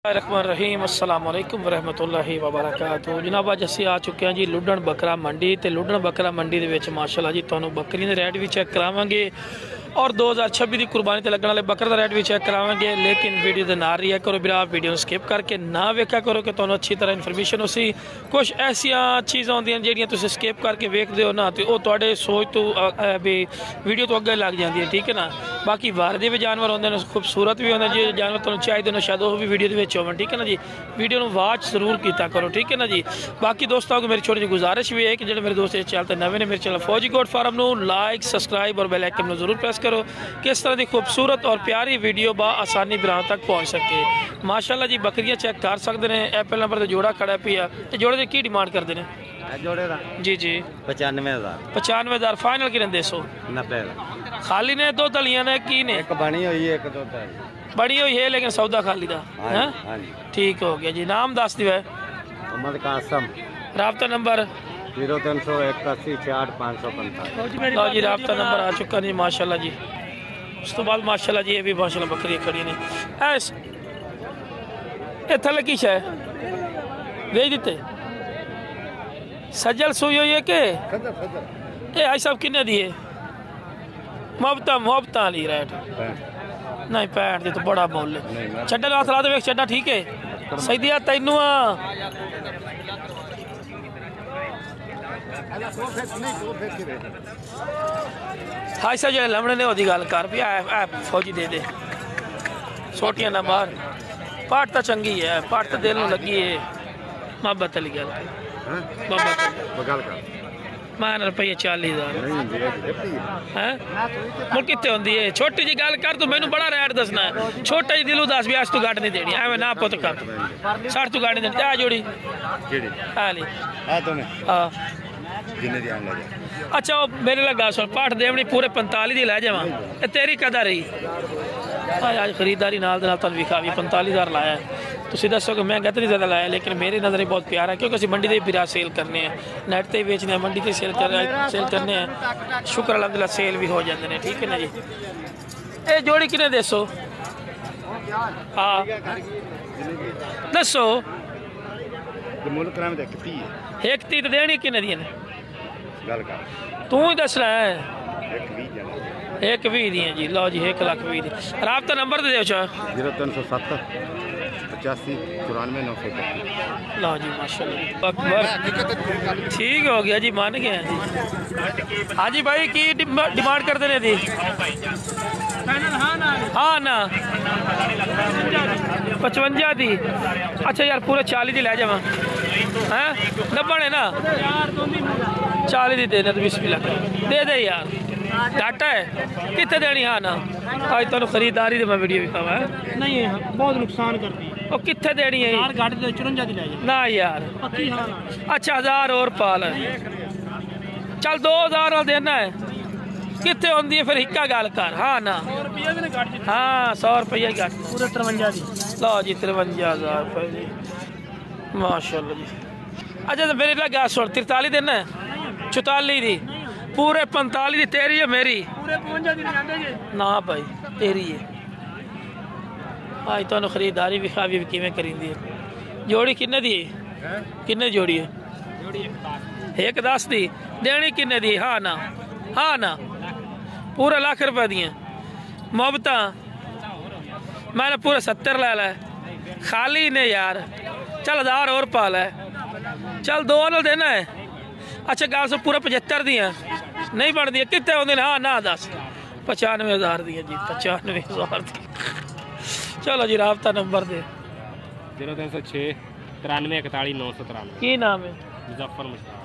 रहमान रहीम अस्सलाम वालेकुम वरहमतुल्लाहि वबरकातुहू। जनाब अज असीं आ चुके हैं जी लुडन बकरा मंडी ते लुडन बकरा मंडी दे विच माशाअल्लाह जी तुहानूं बकरियां दे रेट भी चेक करावांगे और 2026 की कुर्बानी ते लगने वाले बकर का रेट भी चेक करावांगे। लेकिन वीडियो के नाल रिहा करो बिरा, वीडियो स्किप करके ना वेखा करो कि तुहानूं अच्छी तरह इन्फॉर्मेशन उसी कुछ ऐसियां चीज़ां होंदियां जिहड़ियां तुसीं स्किप करके वेखदे हो ना तो वो तुहाडे सोच तो भी वीडियो तो अगे लग जाती है, ठीक है ना। बाकी बाहर के भी जानवर होंदे ने, खूबसूरत भी होंदे, जो जानवर तुहानूं चाहिए ने शायद वो भी वीडियो के विच होवन, ठीक है ना जी। वीडियो नूं वॉच जरूर कीता करो, ठीक है ना जी। बाकी दोस्तों को मेरी छोटी जी गुजारिश भी है कि जो मेरे दोस्त इस चैनल पर नवे ने, मेरे चैनल फौजी गोट फार्म नूं लाइक सबसक्राइब और बेल आइकन जरूर प्रेस करो कि इस तरह की खूबसूरत और प्यारी वीडियो बा आसानी बिरां तक पहुँच सके। माशाअल्लाह जी बकरियां चेक कर सकते हैं। ए पहले नंबर पर जोड़ा खड़ा पिया, जोड़े की डिमांड करते हैं? जोड़े जी जी 95,000 फाइनल कितने देसो? 90 खाली ने दो दलियां ने की ने? एक बनी हुई है, एक दो बनी हुई है लेकिन सौदा खाली दा है। ठीक हो गया जी। नाम दस दिवा? मोहम्मद कासम। राब्ता नंबर 0381 6545। लो जी राब्ता नंबर आ चुका जी माशाअल्लाह जी। उस तो बाद माशाअल्लाह जी ये भी माशाअल्लाह बकरियां खड़ी ने। ऐस ए थले की शय भेज दिते सजल सुई हुई है के ए आई सब किन्ने दिए? मुहब्बत ली रेट नहीं 65 दी तो बड़ा बोल छड्डे हाथ ला दे वेख छड्डा, ठीक है सही दिया तैनू हाई सा जो लमने ने ओदी गल कर भी ऐ फौजी दे दे छोटियां ना मार। पाट तो चंगी है, पाट तो दिल नूं लगी है। मोहब्बत वाली गल मैं रुपये 40,000 है मुड़ कितने होंगी है? छोटी जी गल कर तू मैनू बड़ा रेट दसना है। छोटा जी दिलू दस भी अस तू गड्ड नहीं देनी एवं ना पुत कर 60 तू गड्ड नहीं देनी। आ जोड़ी हाँ अच्छा वो मेरे लगा सुन पाठ देवनी पूरे 45 दी लै जावा तेरी कदा रही आज खरीदारी नाल विखा भी 45,000 लाया है। तुम दसो कि मैं गत नहीं ज़्यादा लाया लेकिन मेरी नज़र बहुत प्यारा है क्योंकि असं मंडी से बिरा सेल करने हैं, नैट से बेचने हैं, मंडी से सेल करने हैं। शुक्र अलहमदुलिल्लाह सेल भी हो जाते हैं, ठीक है ना जी। ये जोड़ी किने दसो? हाँ दसो एक ती तो देनी किने दी तू ही दसना है? एक 20 दी जी। लो जी 1,20,000 दी। राब्ता नंबर दे दो 0307 85 94 931। लो जी माशाल्लाह अकबर ठीक हो गया जी, मान गए जी। हाँ जी भाई की डिमांड करते हैं जी? हाँ ना 55 दी। अच्छा यार पूरे 40 दी लै जावा हैं 90 है ना 40 दी दे दे बिस्मिल्लाह दे दे यार घाटा है कितने देनी? हाँ ना आज तुम खरीदारी मैं वीडियो दिखावा है नहीं बहुत नुकसान कर दी। और कितने देनी है? 54 ना यार अच्छा 1000 और पाल चल 2000 देना है कितने होंगी है फिर हिक्का गल कर। हाँ ना हाँ 100 रुपया घट पूरे 53 दी। लो जी 53,000 रुपये जी माशाल्लाह जी। अच्छा तो मेरी लगा सुन 43 देना है 44 दी पूरे 45 दी तेरी है मेरी पूरे 52 दी ना भाई तेरी है। आज तुहानूं खरीदारी विखा भी किवें करींदी है। जोड़ी किन्ने दी किन्ने जोड़ी है? 1,10 दी देनी किन्ने दी? हाँ ना पूरे लाख रुपए दी मुहब्बत मैंने पूरे 70 लै लै खाली ने यार चल 1000 और पा लै चल 2 न देना है। अच्छा गल सो पूरे 75 दी नहीं बनती कितने आते हैं? हाँ ना 10 95,000 दी जी 95,000 दी। चलो जी राब्ता नंबर दे 0306 93 41 993। की नाम है? मुजफ्फर मुश्ताक।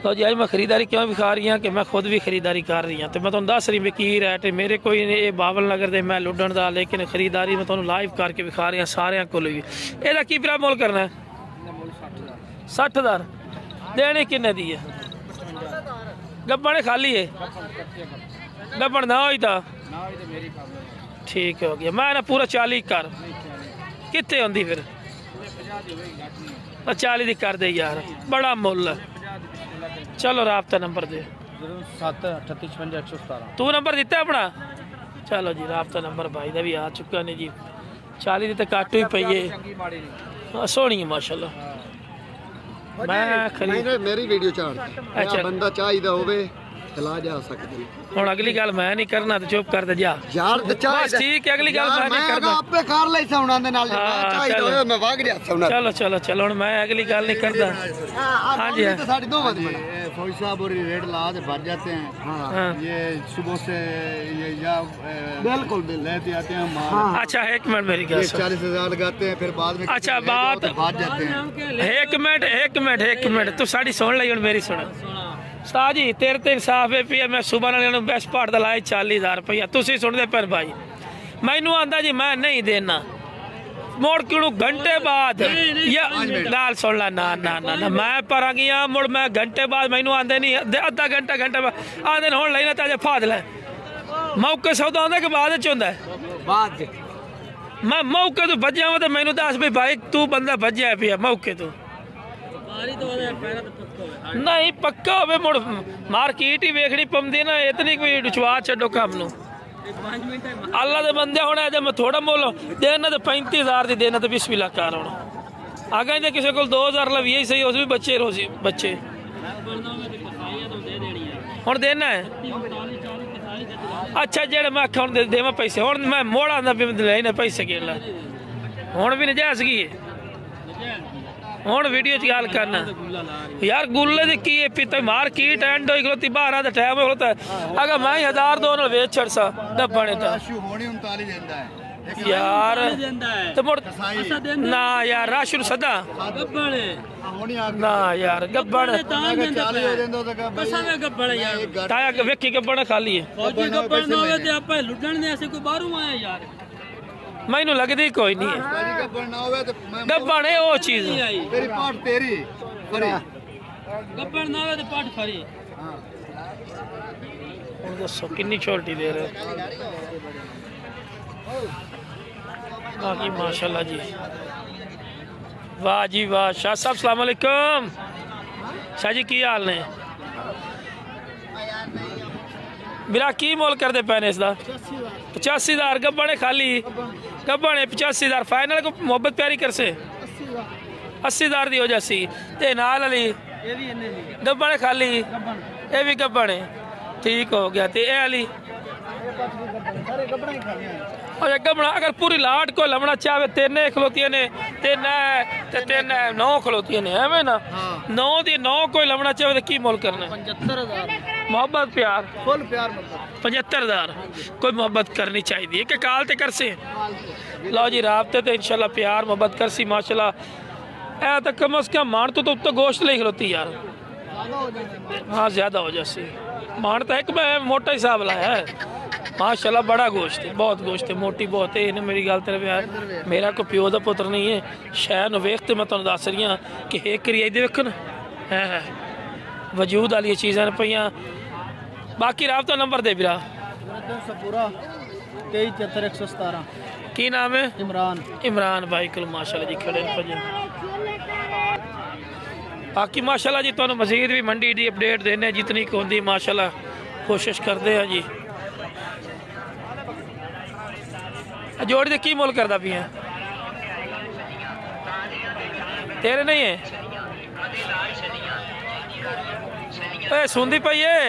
तो जी अज मैं खरीदारी क्यों विखा रही हाँ कि मैं खुद भी खरीदारी कर रही हाँ तो मैं तुम दस रही की रेट मेरे कोई ये बावल नगर दे मैं लुडन का लेकिन खरीदारी मैं तुम्हें लाइव करके विखा रही हाँ सारे को भी। यदा की प्रा मोल करना है? 60,000 देने किन्ने दी है? गब्बन खाली है गब्बन ना होई था ठीक हो गया। मैं ना पूरा 40 कर कितने होंगी फिर? 40 दी कर दे यार बड़ा मुल है। चलो राब्ता नंबर दे 7 38 55 117। तू नंबर दिता अपना? चलो जी राब्ता नंबर भाई का भी आ चुका ने जी 40 ਦੀ ਤੇ ਕੱਟ ਵੀ ਪਈ ਏ सोहनी है माशाल्लाह मैं खरीद मेरी वीडियो चाह अच्छा बंदा चाहिदा होवे चला जा सकती ਹੁਣ ਅਗਲੀ ਗੱਲ ਮੈਂ ਨਹੀਂ ਕਰਨਾ ਤੇ ਚੁੱਪ ਕਰ ਤੇ ਜਾ यार बस ठीक है अगली गल मैं नहीं करना आपे कर ले सौना दे नाल चाहिदा होवे मैं भाग जा सौना चलो चलो चलो ਹੁਣ मैं अगली गल नहीं करता हां जी तो साडी दो बात फौजी साहब और रेट ला दे भर जाते हैं हां ये सुबह से ये या बिल्कुल लेते आते हैं माल अच्छा एक मिनट मेरी गल 40,000 लगाते हैं फिर बाद में अच्छा बात भाग जाते हैं एक मिनट तू साडी सुन ਲਈ ਹੁਣ ਮੇਰੀ ਸੁਣ ਉਸਤਾਦ ਜੀ ਤੇਰੇ ਤੇ ਇਨਸਾਫ ਹੈ ਪਈ ਮੈਂ ਸੁਬਹ ਵਾਲਿਆਂ ਨੂੰ ਬੈਸਟ ਪਾਰਟ ਦਾ ਲਾਇਆ 40,000 ਰੁਪਇਆ ਤੁਸੀਂ ਸੁਣਦੇ ਪਰ ਭਾਈ ਮੈਨੂੰ ਆਂਦਾ ਜੀ ਮੈਂ ਨਹੀਂ ਦੇਣਾ मोड़ क्यों घंटे बाद या गाल सुन ला ना ना ना ना मैं पर आ गया मुड़ मैं घंटे बाद मैनू आंदे नहीं अद्धा घंटा बाद आंदे हुण लेना ताजे फाद ले मौके सौदा आंदा के बाद च हुंदा बाद मैं मौके तो भज्या वा ते मैनू दस भी भाई तू बंदा भज्या पिया मौके तो नहीं पक्का होवे मुड़ मार्केट ही वेखनी पौंदी ना इतनी कोई विश्वास छड्डो काम नू अल्लाह दे बंदे होने मैं थोड़ा मोल देना तो 35,000 दी देना तो बिस्मिल्लाह कर होना आगे जे किसी को 2,000 ला भी सही उस भी बच्चे रोजी बच्चे हुण देना है अच्छा जेड़े मैं आखा हुण देवा पैसे हुण मैं मोड़ा आंदा भी लेने पैसे के ला हुण भी नजायज की है हुण वीडियो च गल करना यार गुल्ले दी की पीता मार्केट एंड होई खलोती 12 दा टाइम होता अगर मैं 1,000 दो नाल वेच छड़सा दबणे ता होनी 39 देंदा है यार ते मुड़ ना यार राशन सदा गब्बण ना यार गब्बण ताया वेखी गब्बण खाली है गब्बण ना होवे ते आपे लुटण ने ऐसे कोई बाहरों आया यार मैनू लगदी कोई नहीं है गब्बण ना होवे ते गब्बण है वो चीज तेरी पाट तेरी फरी गब्बण ना होवे ते पाट फरी ਹੁਣ ਦੱਸੋ ਕਿੰਨੀ ਛੋਟੀ ਦੇ ਰਹੇ बाकी माशाल्लाह जी वाह जी वाह शाह साहब सलाम अलैकुम शाह जी की हाल ने मेरा की मोल कर दे पैने इसका 85,000 गब्बने खाली गब्बने 85,000 फाइनल को मोहब्बत प्यारी कर से 80,000 दी हो जासी ते नाल वाली गब्बने खाली ये भी गब्बने ठीक हो गया ते ए वाली गबना अगर पूरी लाट को लमना चाहे तीन खलोतियां ने तीन नौ खलोतियां ने एवं ना 9 दी 9 कोई लमना चाहे तो की मोल करना 75,000 मोहब्बत प्यार फुल प्यार 75,000 कोई मोहब्बत करनी चाहिए कि काल ते कर से लो जी राबते तो इंशाल्लाह प्यार मोहब्बत कर सी माशाल्लाह ऐ तो कम अज कम मान तो उत्ते गोश्त ले खलोती यार हाँ ज्यादा हो जासी मान तो एक मैं मोटा हिसाब लाया है माशाल्लाह बड़ा गोश्त है बहुत गोश्त है मोटी बहुत है इन्हें मेरी गल तेरे यार मेरा कोई प्यो का पुत्र नहीं है शहर वेख तो मैं तुहानू दस रही हाँ कि एक करिए देखो ना है वजूद वाली चीज़ां पईयां बाकी राबता नंबर दे बिरा पूरा 2374 की नाम है इमरान भाई को माशाल्लाह जी खड़े भजे बाकी माशाल्लाह जी तुहानू मजीद भी मंडी की अपडेट देने जितनी को होंदी माशाल्लाह कोशिश करते हैं जी जोड़ी दे की मोल करदा पी है तेरे नहीं है सुनदी पई है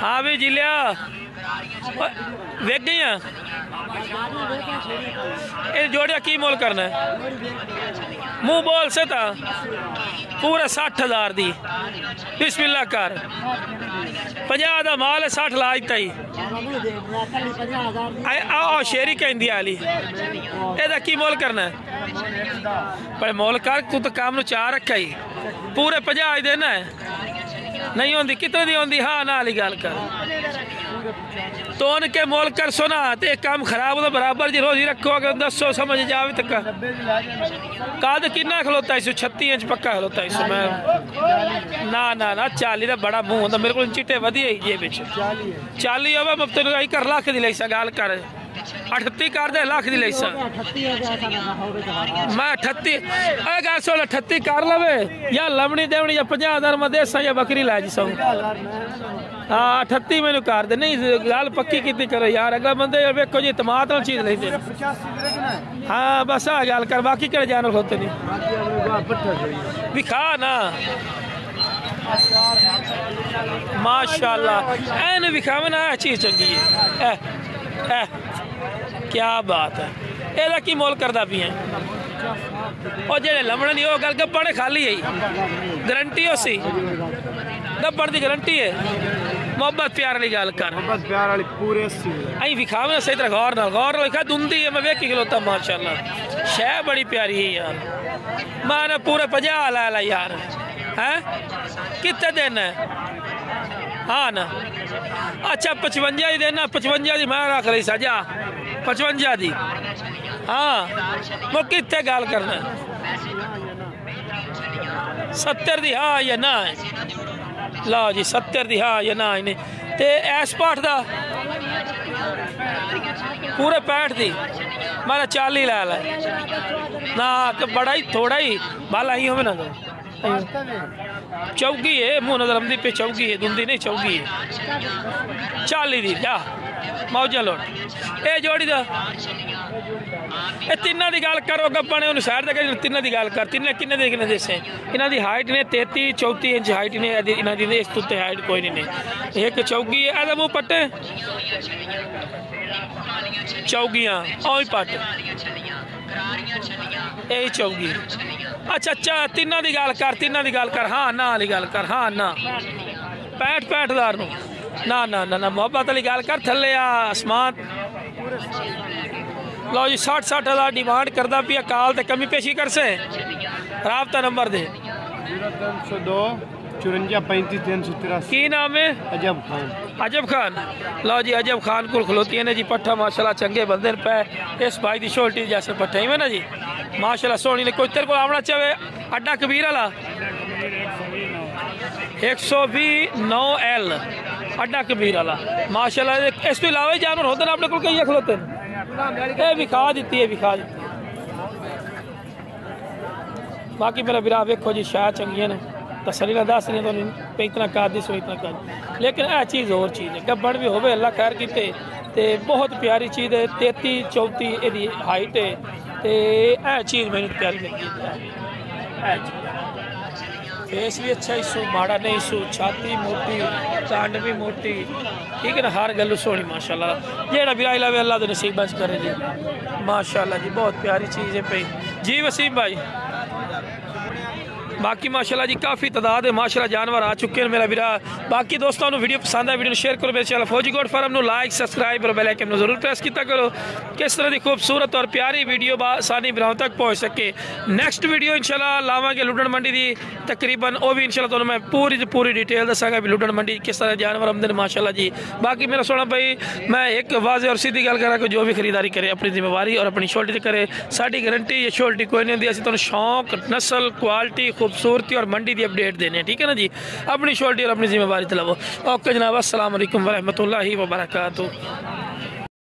हाँ भी जिलिया वेख गई जोड़िया की मोल करना है मुंह बोल से था पूरा 60,000 दी बिस्मिल्लाह कर 50 दा माल है 60 ला दिता ही आओ शेरी कहंदी आली एदा की मोल करना है पर मोल कर तू तो काम नू चाह रखा ही पूरे 50 देना है नहीं होंदी कितने दी होंदी हाँ ना वाली गल कर तो उनके मोल कर सुना ते काम खराब हो बराबर जी रोजी रखो अगर दसो समझ जावे तक कद किन्ना खलोता इस 36 इंच पक्का खलोता इस मैं ना ना ना 40 का बड़ा मुंह होंदा मेरे को चिट्टे वधिया ही जे विच 40 होवे मैं तेन कर लाख दी लईसा गल कर 38 कर दे लाख दी लईसा मैं 38 गल सुन 38 कर लवे या लमनी देवनी या 50,000 में देसा या बकरी ला जी सौ हाँ 38 मैंने कर दे नहीं गल पक्की की करो यार अगला बंदे वेखो जी तमात वाली चीज़ लेते हाँ बस आ गल कर बाकी केड़े जानवर होते नहीं विखा ना माशाल्लाह एन विखावे ना चीज़ चंगी है क्या बात है एदा की मोल करदा भी है और जेड़े लमड़े नहीं वो गल गप्पड़ खाली है गारंटी उसी गप्पड़ की गारंटी है मोहब्बत प्यार वाली गल कर मोहब्बत प्यार वाली पूरे अं विखावे सही तरह गौर नाल विखा दुंदी है मैं वेखी खलोता माशाल्लाह शह बड़ी प्यारी है यार मैं पूरे 50 ला ला यार हैं कितने दिन है हाँ ना अच्छा 55 ही देना 55 की मैं रख रही सजा 55 की हाँ वो कितने गल करना 70 की हाँ या ना लो जी 70 की हाँ या ना इन्हें ते ऐस पाठ का पूरे 65 की मैं 40 ला ला ना बड़ा ही थोड़ा ही बाल आई हो ना चौकी है मुँह नजर आमदी पे चौकी है दुंदी नहीं चौकी है 40 दी जा मौजा लौट ए जोड़ी दा ए तिन्ना दी गल करो गप्पा ने साइड तक तिन्ना दी गल कर तिन्ने किन्ने दे किन्ने देसे इन्हां दी हाइट ने 33-34 इंच हाइट ने इन्हां दी इस तो हाइट कोई नहीं ने एक चौकी है एदा मुंह पट्टे चौकियां ओई पट ए चौकी अच्छा अच्छा तिन्ना दी गल कर हाँ ना वाली गल कर हाँ ना 65,000 ना ना ना ना मोहब्बत वाली गल कर थले आसमान लो जी 60,000 डिमांड करदा पिया काल ते कमी पेशी कर से राबता नंबर दे 0302 54 35 383 की नाम है अजब खान लो जी अजब खान को खलोती ने जी पट्ठा माशाल्लाह चंगे बंदे पे इस भाई दी शोल्टी जैसे पट्ठे ही में ना जी माशाल्लाह सोनी ने कोई तेरे को आवना चाहे अड्डा कबीर वाला 129L अड्डा कबीर वाला माशाल्लाह इस तो इलावा जानवर होते हैं अपने को कई खलोते हैं विखा दी है बाकी मेरा विरा वेखो जी शायद चंगिया ने तसली ना दस नहीं तो इतना कर दी सो इतना कर लेकिन यह चीज़ और चीज़ है गब्बड़ भी होवे अल्लाह खैर किते बहुत प्यारी चीज़ है 33-34 यदी हाइट है तो यह चीज़ मैंने प्यारी लगी फेस भी अच्छा इशू माड़ा नहीं इशू छाती मोटी टांड भी मोटी ठीक है ना हर गल सोनी माशाल्लाह जेड़ा बिराई लावे अल्लाह के नसीब बच करे जी माशाल्लाह जी बहुत प्यारी चीज़ है पई जी वसीम भाई बाकी माशाल्लाह जी काफ़ी तादाद है माशाल्लाह जानवर आ चुके हैं मेरा वीरा बाकी दोस्तों वीडियो पसंद है वीडियो शेयर करो मेरे चैनल फौजी गोड फार्म को लाइक सब्सक्राइब और बेल आइकन जरूर प्रेस किया करो किस तरह की खूबसूरत और प्यारी वीडियो आसानी बिराओं तक पहुँच सके नेक्स्ट वीडियो इंशाल्लाह लावांगे लुडन मंडी की तकरीबन वो भी इंशाल्लाह तुहानू मैं पूरी डिटेल दसांगा भी लुडन मंडी किस तरह जानवर आमदे माशाल्लाह जी बाकी मेरा सोना भाई मैं एक वाजे और सीधी गल करा कि जो भी खरीदारी करे अपनी जिम्मेवारी और अपनी शोल्टी करे साड़ी गारंटी या शोल्टी कोई नहीं होती असं तुहानू शौक नस्ल क्वालिटी खूबसूरती और मंडी की अपडेट देने ठीक है ना जी अपनी शोल्टी और अपनी जिम्मेवारी तलावो ओके जनाब अस्सलाम वालेकुम वरहमतुल्लाहि वबरकातुहू।